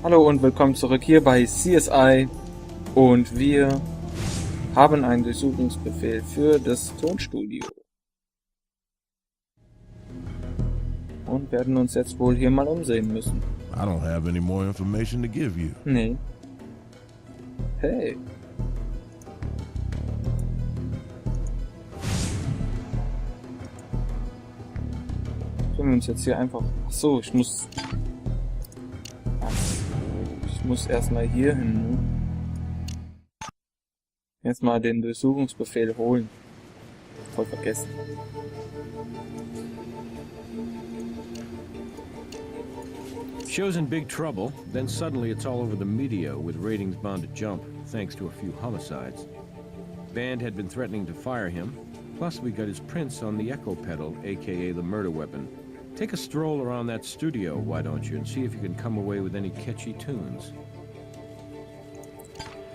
Hallo und willkommen zurück hier bei CSI und wir haben einen Durchsuchungsbefehl für das Tonstudio und werden uns jetzt wohl hier mal umsehen müssen. I don't have any more information to give you. Nee. Hey. Können wir uns jetzt hier einfach... Achso, ich muss erstmal hier hin, ne? Erstmal den Durchsuchungsbefehl holen. Voll vergessen. Show's in big trouble, then suddenly it's all over the media with ratings bound to jump, thanks to a few homicides. Band had been threatening to fire him, plus we got his prints on the echo pedal, aka the murder weapon. Take a stroll around that studio, why don't you, and see if you can come away with any catchy tunes.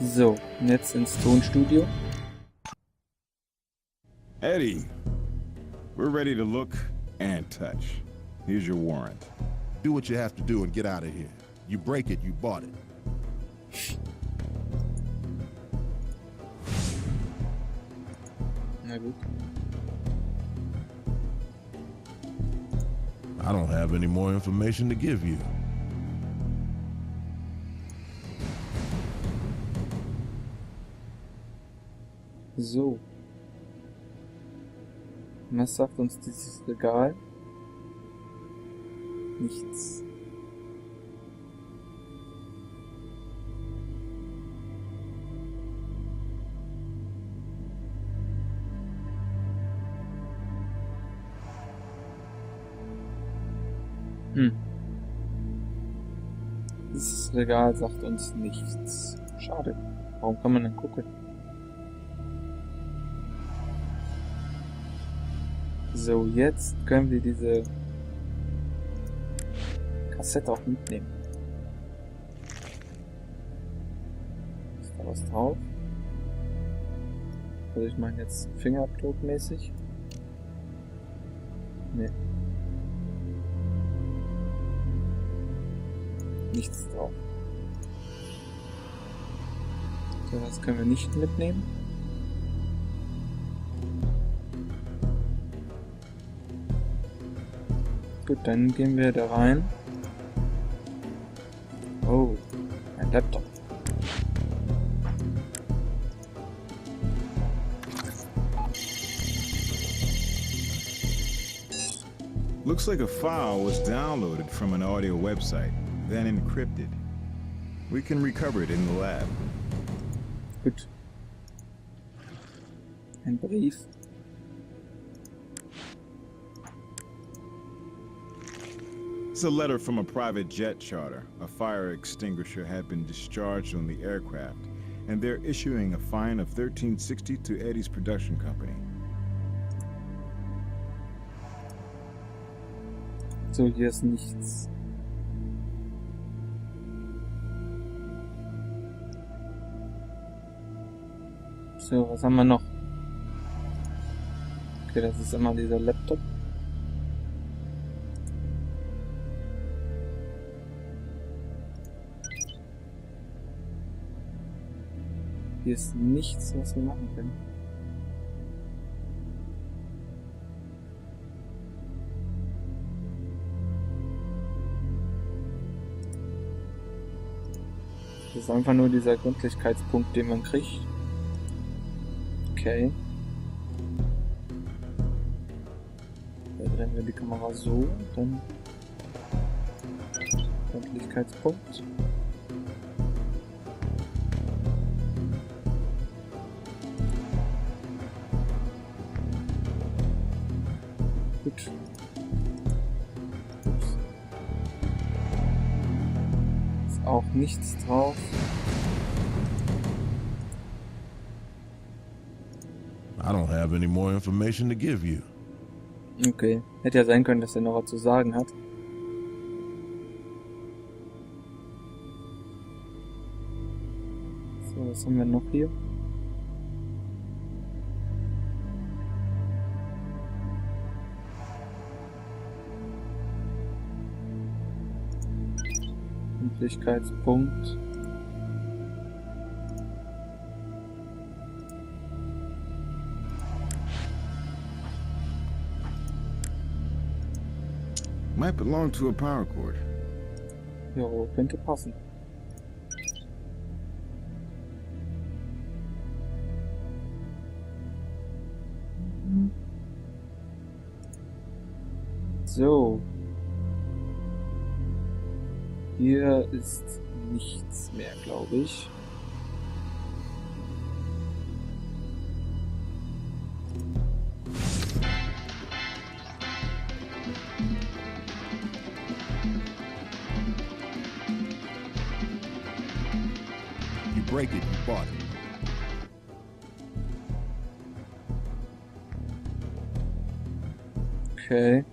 So, jetzt ins Tonstudio. Eddie, we're ready to look and touch. Here's your warrant. Do what you have to do and get out of here. You break it, you bought it. Na gut. I don't have any more information to give you. So. Was sagt uns dieses Regal? Nichts. Dieses Regal sagt uns nichts. Schade. Warum kann man denn gucken? So, jetzt können wir diese Kassette auch mitnehmen. Ist da was drauf? Also ich meine jetzt Fingerabdruckmäßig? Nee. Nichts drauf. So, das können wir nicht mitnehmen. Gut, dann gehen wir da rein. Oh, ein Laptop. Looks like a file was downloaded from an audio website, then encrypted. We can recover it in the lab. Gut. Ein Brief. It's a letter from a private jet charter. A fire extinguisher had been discharged on the aircraft, and they're issuing a fine of $13.60 to Eddie's production company. So, hier ist nichts. So, was haben wir noch? Okay, das ist immer dieser Laptop. Hier ist nichts, was wir machen können. Das ist einfach nur dieser Gründlichkeitspunkt, den man kriegt. Okay. Da drehen wir die Kamera so, dann Gründlichkeitspunkt. Gut. Ups. Ist auch nichts drauf. I don't have any more information to give you. Okay. Hätte ja sein können, dass er noch was zu sagen hat. So, was haben wir noch hier? Befindlichkeitspunkt. Might belong to a power cord. Jo, könnte passen. So. Hier ist nichts mehr, glaube ich. You break it, you bought it. Okay.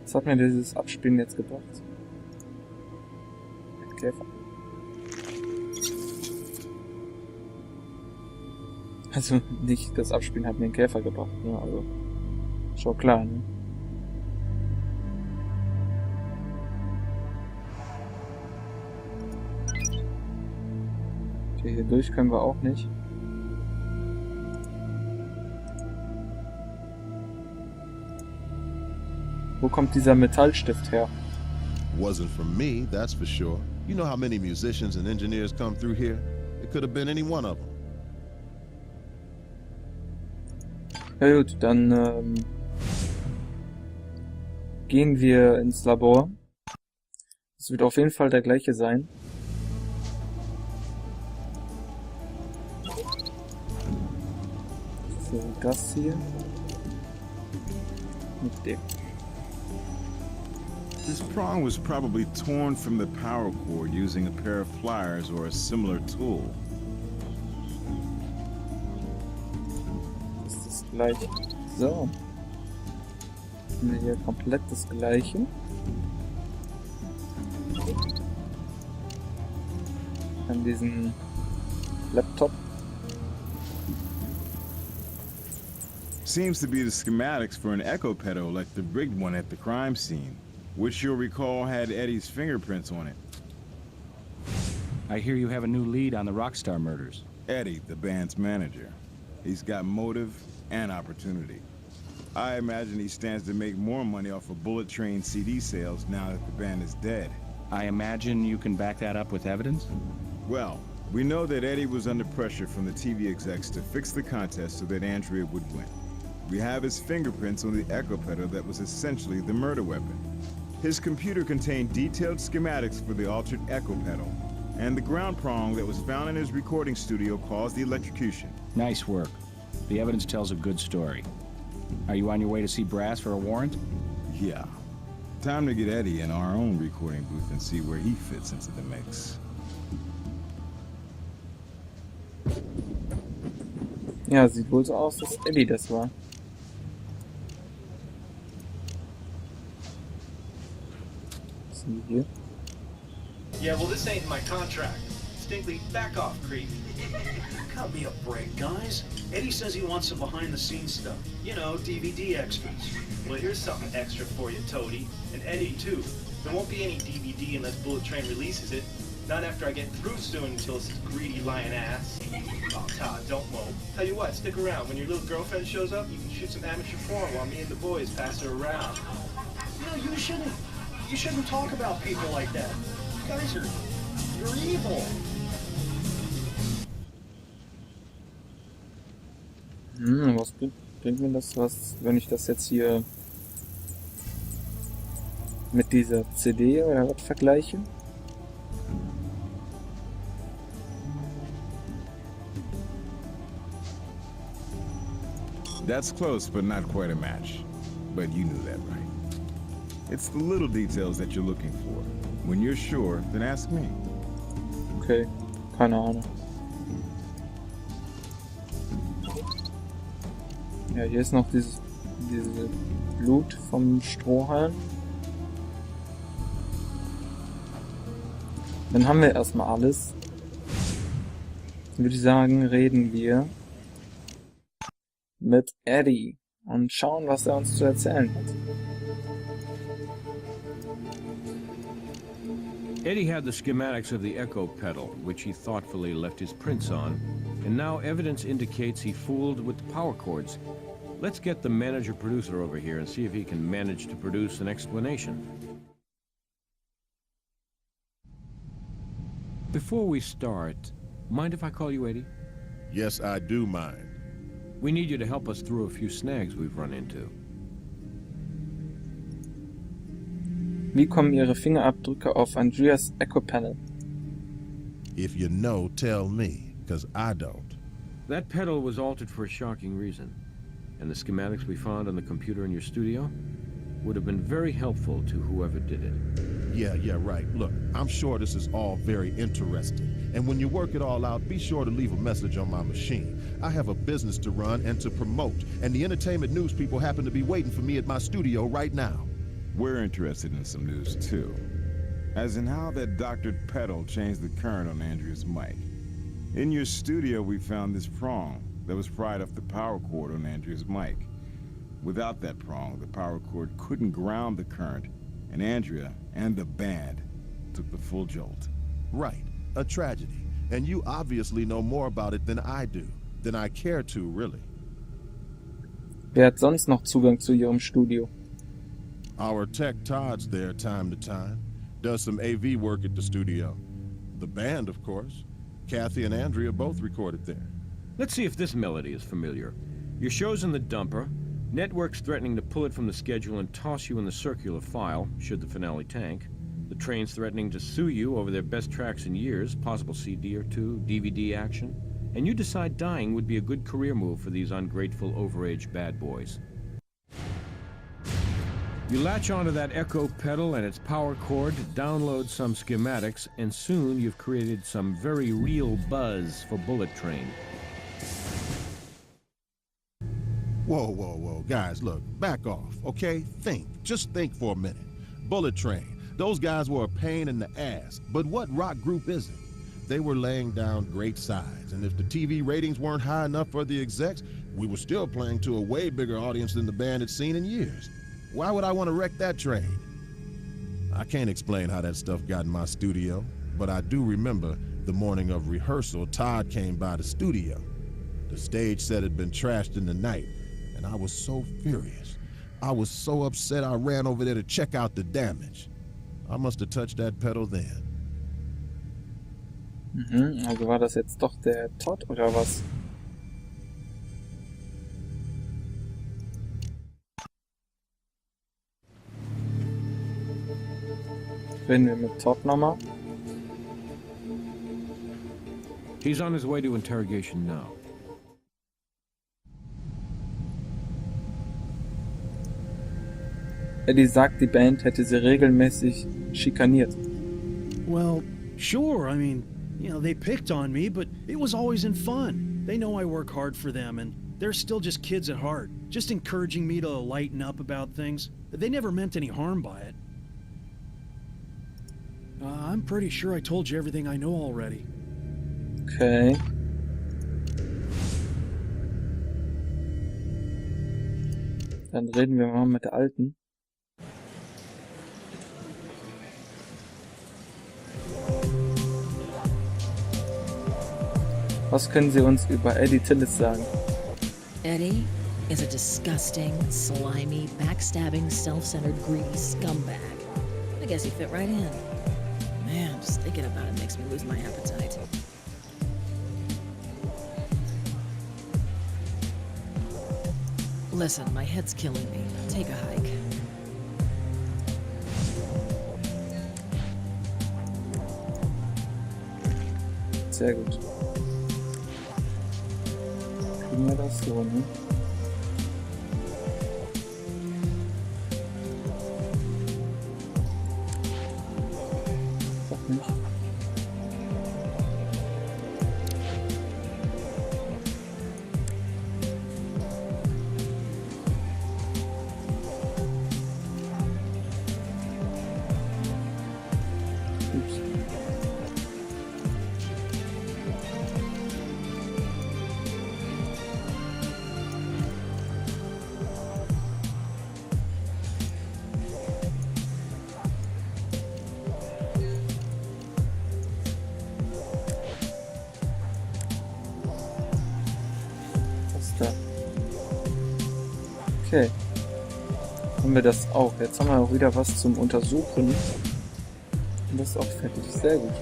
Was hat mir dieses Abspielen jetzt gebracht? Ein Käfer. Also nicht das Abspielen hat mir einen Käfer gebracht, ne? Also schon klar, ne? Okay, hier durch können wir auch nicht. Wo kommt dieser Metallstift her? Wasn't from me, that's for sure. You know how many musicians and engineers come through here? It could have been any one of them. Ja gut, dann gehen wir ins Labor. Es wird auf jeden Fall der gleiche sein. So, das hier. Mit dem. This prong was probably torn from the power cord using a pair of pliers or a similar tool. Das ist das gleiche. So. Haben wir hier komplett das gleiche. An diesen Laptop. Seems to be the schematics for an echo pedal like the rigged one at the crime scene, which you'll recall had Eddie's fingerprints on it. I hear you have a new lead on the Rockstar murders. Eddie, the band's manager. He's got motive and opportunity. I imagine he stands to make more money off of Bullet Train CD sales now that the band is dead. I imagine you can back that up with evidence? Well, we know that Eddie was under pressure from the TV execs to fix the contest so that Andrea would win. We have his fingerprints on the echo pedal that was essentially the murder weapon. His computer contained detailed schematics for the altered echo pedal, and the ground prong that was found in his recording studio caused the electrocution. Nice work. The evidence tells a good story. Are you on your way to see Brass for a warrant? Yeah. Time to get Eddie in our own recording booth and see where he fits into the mix. Ja, sieht wohl so aus, dass Eddie das war. Was ist denn hier? Yeah, well, this ain't in my contract. Distinctly, back off, creep. Cut me a break, guys. Eddie says he wants some behind-the-scenes stuff. You know, DVD extras. Well, here's something extra for you, Toady. And Eddie, too. There won't be any DVD unless Bullet Train releases it. Not after I get through suing Tillis' greedy lying ass. Oh, Todd, don't mope. Tell you what, stick around. When your little girlfriend shows up, you can shoot some amateur porn while me and the boys pass her around. You know, you shouldn't talk about people like that. You guys you're evil. Was bringt mir das was, wenn ich das jetzt hier mit dieser CD oder was vergleiche? That's close, but not quite a match. But you knew that, right? It's the little details that you're looking for. When you're sure, then ask me. Okay, keine Ahnung. Ja, hier ist noch diese Blut vom Strohhalm. Dann haben wir erstmal alles. Würde ich sagen, reden wir mit Eddie und schauen, was er uns zu erzählen hat. Eddie had the schematics of the echo pedal, which he thoughtfully left his prints on, and now evidence indicates he fooled with the power cords. Let's get the manager-producer over here and see if he can manage to produce an explanation. Before we start, mind if I call you Eddie? Yes, I do mind. We need you to help us through a few snags we've run into. Wie kommen Ihre Fingerabdrücke auf Andreas Echo Panel? If you know, tell me, because I don't. That pedal was altered for a shocking reason, and the schematics we found on the computer in your studio would have been very helpful to whoever did it. Yeah, right. Look, I'm sure this is all very interesting. And when you work it all out, be sure to leave a message on my machine. I have a business to run and to promote, and the entertainment news people happen to be waiting for me at my studio right now. We're interested in some news, too. As in how that doctored pedal changed the current on Andrea's mic. In your studio, we found this prong that was pried off the power cord on Andrea's mic. Without that prong, the power cord couldn't ground the current, and Andrea and the band took the full jolt. Right. A tragedy. And you obviously know more about it than I do. Than I care to, really. Wer hat sonst noch Zugang zu Ihrem Studio? Our tech Todd's there time to time. Does some AV work at the studio. The band, of course. Kathy and Andrea both recorded there. Let's see if this melody is familiar. Your show's in the dumper. Network's threatening to pull it from the schedule and toss you in the circular file, should the finale tank. The train's threatening to sue you over their best tracks in years, possible CD or two, DVD action. And you decide dying would be a good career move for these ungrateful, overage bad boys. You latch onto that echo pedal and its power cord, download some schematics, and soon you've created some very real buzz for Bullet Train. Whoa. Guys, look, back off, okay? Just think for a minute. Bullet Train, those guys were a pain in the ass, but what rock group is it? They were laying down great sides, and if the TV ratings weren't high enough for the execs, we were still playing to a way bigger audience than the band had seen in years. Why would I want to wreck that train? I can't explain how that stuff got in my studio, but I do remember the morning of rehearsal, Todd came by the studio. The stage set had been trashed in the night, and I was so furious. I was so upset I ran over there to check out the damage. I must have touched that pedal then. Also war das jetzt doch der Todd oder was? Reden wir mit Todd nochmal. He's on his way to interrogation now. Eddie sagt, die Band hätte sie regelmäßig schikaniert. Well, sure, I mean, you know, they picked on me, but it was always in fun. They know I work hard for them, and they're still just kids at heart, just encouraging me to lighten up about things. They never meant any harm by it. I'm pretty sure I told you everything I know already. Okay. Dann reden wir mal mit der Alten. Was können Sie uns über Eddie Tillis sagen? Eddie is a disgusting, slimy, backstabbing, self-centered, greedy scumbag. I guess he fit right in. Man, just thinking about it makes me lose my appetite. Listen, my head's killing me. Take a hike. Sehr gut. Kriegen wir das so, ne? Doch nicht. Ups. Okay. Haben wir das auch. Jetzt haben wir auch wieder was zum Untersuchen. Und das ist auch fertig. Sehr gut.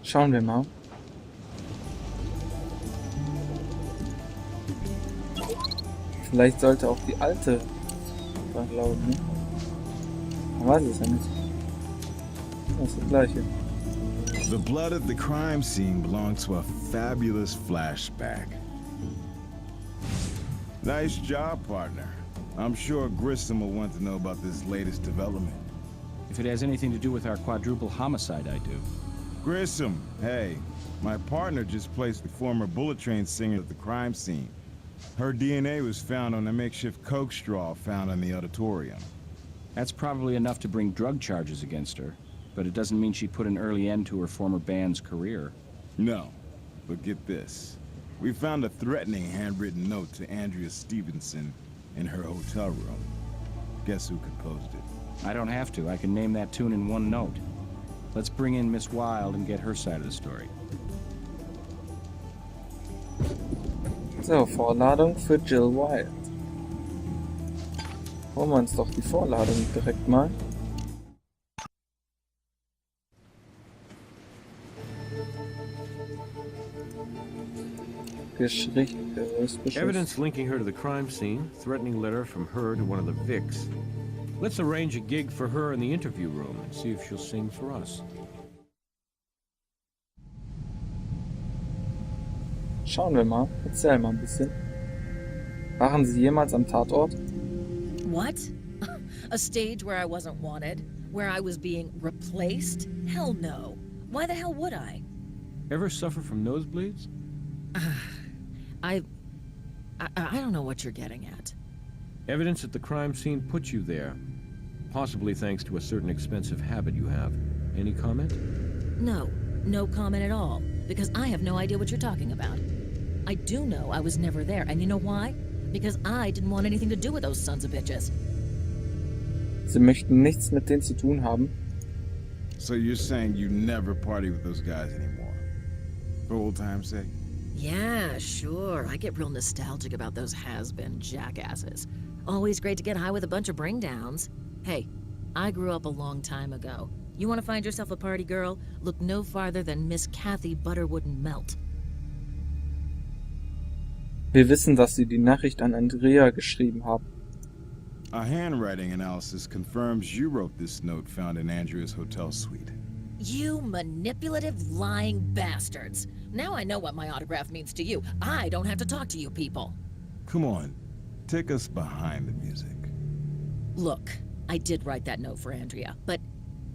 Schauen wir mal. Vielleicht sollte auch die alte laufen, ne? Man weiß es ja nicht. Das ist das gleiche. The blood at the crime scene belongs to a fabulous flashback. Nice job, partner. I'm sure Grissom will want to know about this latest development. If it has anything to do with our quadruple homicide, I do. Grissom, hey, my partner just placed the former Bullet Train singer at the crime scene. Her DNA was found on a makeshift coke straw found in the auditorium. That's probably enough to bring drug charges against her, but it doesn't mean she put an early end to her former band's career. No, but get this. We found a threatening handwritten note to Andrea Stevenson in her hotel room. Guess who composed it? I don't have to. I can name that tune in one note. Let's bring in Miss Wilde and get her side of the story. So, Vorladung für Jill Wilde. Holen wir uns doch die Vorladung direkt mal. Evidence linking her to the crime scene, threatening letter from her to one of the Vics. Let's arrange a gig for her in the interview room and see if she'll sing for us. Schauen wir mal. Erzähl mal ein bisschen. Waren Sie jemals am Tatort? What? A stage where I wasn't wanted? Where I was being replaced? Hell no. Why the hell would I? Ever suffer from nosebleeds? I don't know what you're getting at. Evidence at the crime scene put you there. Possibly thanks to a certain expensive habit you have. Any comment? No comment at all. Because I have no idea what you're talking about. I do know I was never there, and you know why? Because I didn't want anything to do with those sons of bitches. Sie möchten nichts mit denen zu tun haben. So you're saying you never party with those guys anymore? For old time's sake? Yeah, sure. I get real nostalgic about those has-been jackasses. Always great to get high with a bunch of bring-downs. Hey, I grew up a long time ago. You want to find yourself a party girl? Look no farther than Miss Kathy Butterwood and Melt. Wir wissen, dass Sie die Nachricht an Andrea geschrieben haben. A handwriting analysis confirms you wrote this note found in Andrea's hotel suite. You manipulative, lying bastards. Now I know what my autograph means to you. I don't have to talk to you people. Come on, take us behind the music. Look, I did write that note for Andrea, but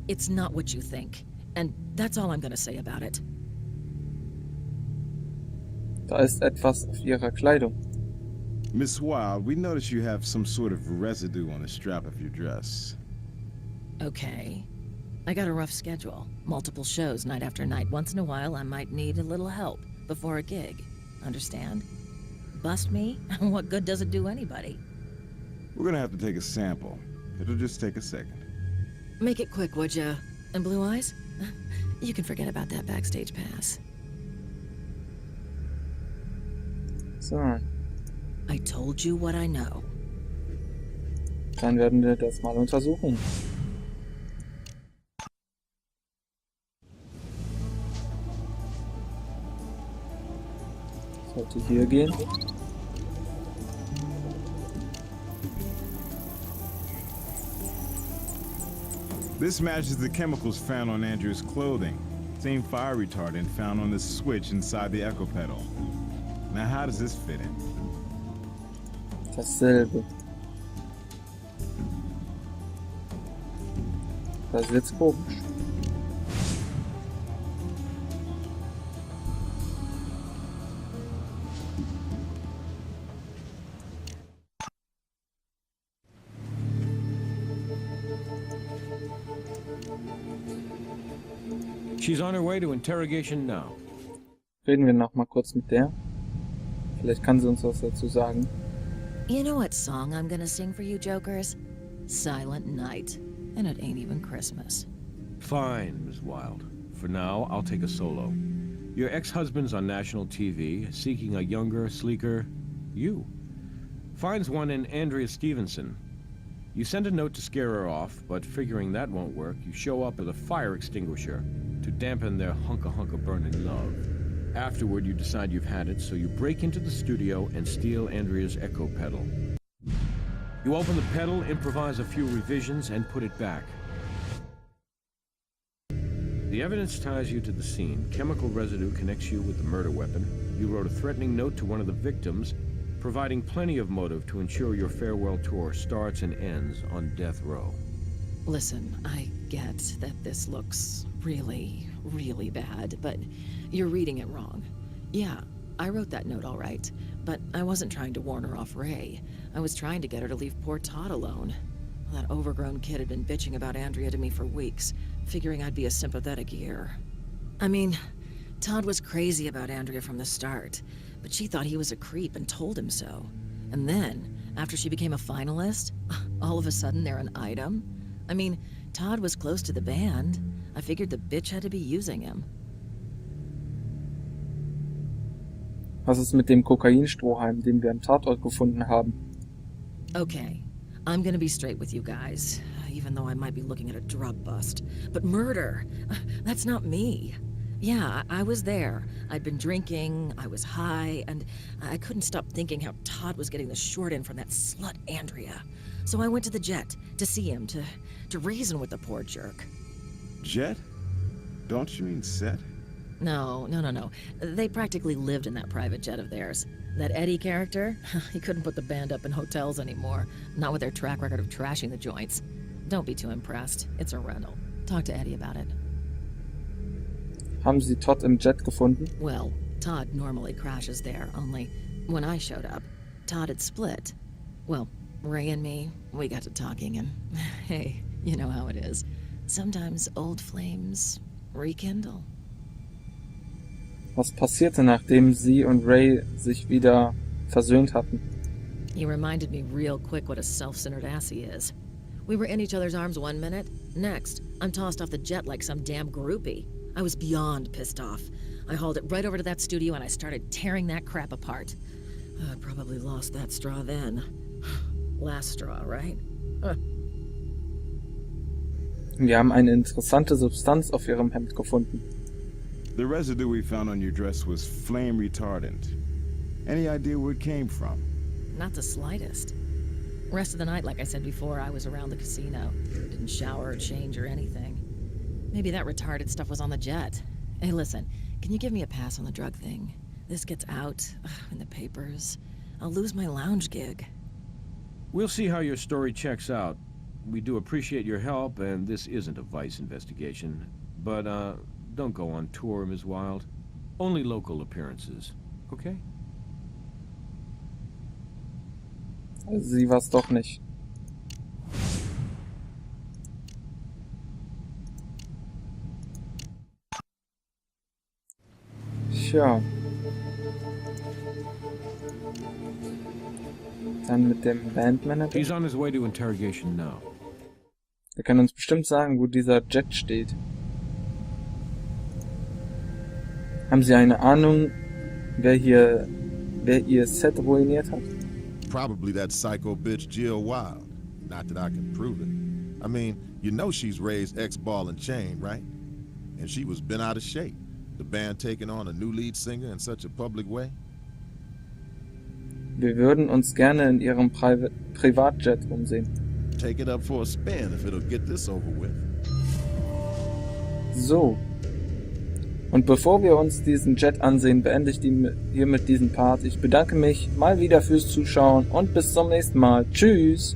it's not what you think. And that's all I'm gonna say about it. Da ist etwas auf ihrer Kleidung. Miss Wilde, we notice you have some sort of residue on the strap of your dress. Okay. I got a rough schedule. Multiple shows night after night. Once in a while, I might need a little help before a gig. Understand? Bust me? What good does it do anybody? We're gonna have to take a sample. It'll just take a second. Make it quick, would ya? And Blue Eyes? You can forget about that backstage pass. So. I told you what I know. Dann werden wir das mal untersuchen. Sollte hier gehen. This matches the chemicals found on Andrew's clothing. Same fire retardant found on the switch inside the echo pedal. Now how does this fit in? Dasselbe. Das ist jetzt komisch. She's on her way to interrogation now. Reden wir noch mal kurz mit der. Vielleicht kann sie uns was dazu sagen. You know what song I'm gonna sing for you, jokers? Silent Night. And it ain't even Christmas. Fine, Miss Wilde. For now, I'll take a solo. Your ex-husband's on national TV, seeking a younger, sleeker you. Finds one in Andrea Stevenson. You send a note to scare her off, but figuring that won't work, you show up with a fire extinguisher to dampen their hunka-hunka burning love. Afterward, you decide you've had it, so you break into the studio and steal Andrea's echo pedal. You open the pedal, improvise a few revisions, and put it back. The evidence ties you to the scene. Chemical residue connects you with the murder weapon. You wrote a threatening note to one of the victims, providing plenty of motive to ensure your farewell tour starts and ends on death row. Listen, I get that this looks really, really bad, but you're reading it wrong. Yeah, I wrote that note all right, but I wasn't trying to warn her off Ray. I was trying to get her to leave poor Todd alone. That overgrown kid had been bitching about Andrea to me for weeks, figuring I'd be a sympathetic ear. I mean, Todd was crazy about Andrea from the start, but she thought he was a creep and told him so. And then, after she became a finalist, all of a sudden they're an item? I mean, Todd was close to the band. I figured the bitch had to be using him. Was ist mit dem Kokain-Strohhalm, den wir am Tatort gefunden haben? Okay, I'm gonna be straight with you guys, even though I might be looking at a drug bust. But murder, that's not me. Yeah, I was there. I'd been drinking, I was high, and I couldn't stop thinking how Todd was getting the short end from that slut Andrea. So I went to the Jet to see him, to reason with the poor jerk. Jet? Don't you mean Set? No. They practically lived in that private jet of theirs. That Eddie character, he couldn't put the band up in hotels anymore. Not with their track record of trashing the joints. Don't be too impressed. It's a rental. Talk to Eddie about it. Haben Sie Todd im Jet gefunden? Well, Todd normally crashes there, only when I showed up, Todd had split. Well, Ray and me, we got to talking and, hey, you know how it is. Sometimes old flames rekindle. Was passierte, nachdem Sie und Ray sich wieder versöhnt hatten? He reminded me real quick what a self-centered ass he is. We were in each other's arms 1 minute, next, I'm tossed off the jet like some damn groupie. I was beyond pissed off. I hauled it right over to that studio and I started tearing that crap apart. I probably lost that straw then. Last straw, right? Wir haben eine interessante Substanz auf Ihrem Hemd gefunden. The residue we found on your dress was flame retardant. Any idea where it came from? Not the slightest. Rest of the night, like I said before, I was around the casino. Didn't shower or change or anything. Maybe that retarded stuff was on the jet. Hey, listen, can you give me a pass on the drug thing? This gets out in the papers. I'll lose my lounge gig. We'll see how your story checks out. We do appreciate your help, and this isn't a vice investigation. But, don't go on tour, Ms. Wilde. Only local appearances, okay? Also sie war's doch nicht. Tja. Dann mit dem Bandmanager. He's on his way to interrogation now. Der kann uns bestimmt sagen, wo dieser Jet steht. Haben Sie eine Ahnung, wer ihr Set ruiniert hat? Probably that psycho bitch Jill Wilde. Not that I can prove it. I mean, you know she's Ray's ex-ball and chain, right? And she was bent out of shape. The band taking on a new lead singer in such a public way. Wir würden uns gerne in Ihrem Privatjet umsehen. Take it up for a spin if it'll get this over with. So. Und bevor wir uns diesen Jet ansehen, beende ich hiermit diesen Part. Ich bedanke mich mal wieder fürs Zuschauen und bis zum nächsten Mal. Tschüss!